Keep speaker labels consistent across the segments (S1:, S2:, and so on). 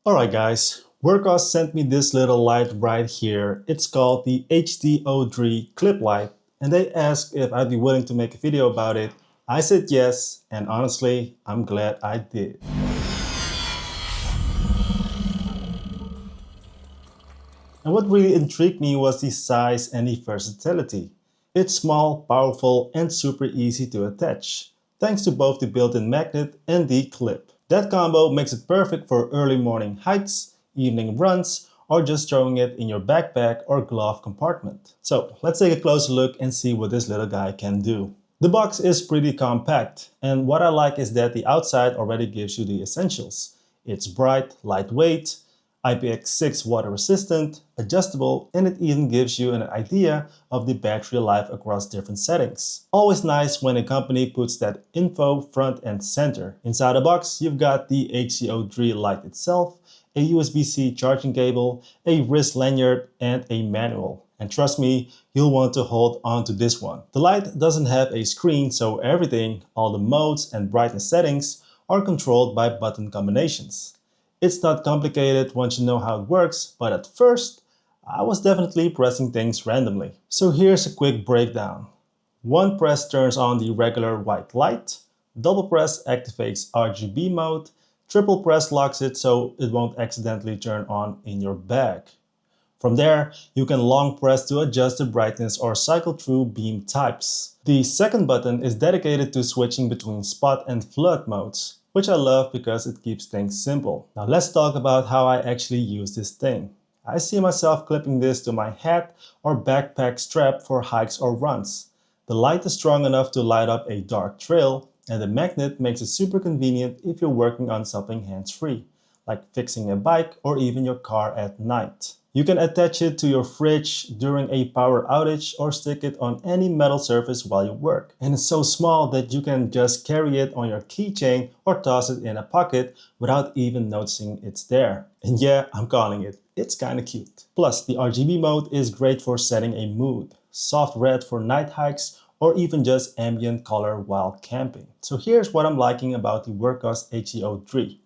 S1: Alright guys, Wurkkos sent me this little light right here. It's called the HD03 Clip Light, and they asked if I'd be willing to make a video about it. I said yes, and honestly, I'm glad I did. And what really intrigued me was the size and the versatility. It's small, powerful, and super easy to attach, thanks to both the built-in magnet and the clip. That combo makes it perfect for early morning hikes, evening runs, or just throwing it in your backpack or glove compartment. So let's take a closer look and see what this little guy can do. The box is pretty compact, and what I like is that the outside already gives you the essentials. It's bright, lightweight, IPX6 water resistant, adjustable, and it even gives you an idea of the battery life across different settings. Always nice when a company puts that info front and center. Inside the box, you've got the HD03 light itself, a USB-C charging cable, a wrist lanyard, and a manual. And trust me, you'll want to hold on to this one. The light doesn't have a screen, so everything, all the modes and brightness settings, are controlled by button combinations. It's not complicated once you know how it works, but at first, I was definitely pressing things randomly. So here's a quick breakdown. One press turns on the regular white light, double press activates RGB mode, triple press locks it so it won't accidentally turn on in your bag. From there, you can long press to adjust the brightness or cycle through beam types. The second button is dedicated to switching between spot and flood modes, which I love because it keeps things simple. Now let's talk about how I actually use this thing. I see myself clipping this to my hat or backpack strap for hikes or runs. The light is strong enough to light up a dark trail, and the magnet makes it super convenient if you're working on something hands-free, like fixing a bike or even your car at night. You can attach it to your fridge during a power outage or stick it on any metal surface while you work. And it's so small that you can just carry it on your keychain or toss it in a pocket without even noticing it's there. And yeah, I'm calling it. It's kinda cute. Plus, the RGB mode is great for setting a mood. Soft red for night hikes or even just ambient color while camping. So here's what I'm liking about the Wurkkos HD03.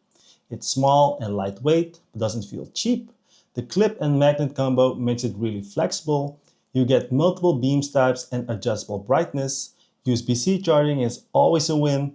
S1: It's small and lightweight, but doesn't feel cheap. The clip and magnet combo makes it really flexible. You get multiple beam types and adjustable brightness. USB-C charging is always a win.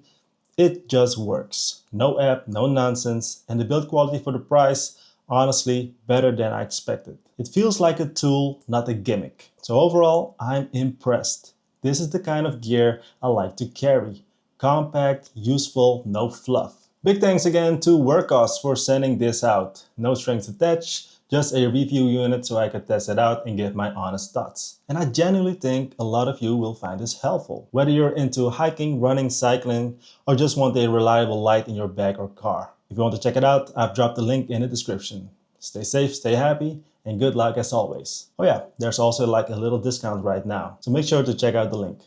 S1: It just works. No app, no nonsense, and the build quality for the price, honestly, better than I expected. It feels like a tool, not a gimmick. So overall, I'm impressed. This is the kind of gear I like to carry. Compact, useful, no fluff. Big thanks again to Wurkkos for sending this out. No strings attached. Just a review unit so I could test it out and give my honest thoughts. And I genuinely think a lot of you will find this helpful. Whether you're into hiking, running, cycling, or just want a reliable light in your bag or car. If you want to check it out, I've dropped the link in the description. Stay safe, stay happy, and good luck as always. Oh yeah, there's also like a little discount right now, so make sure to check out the link.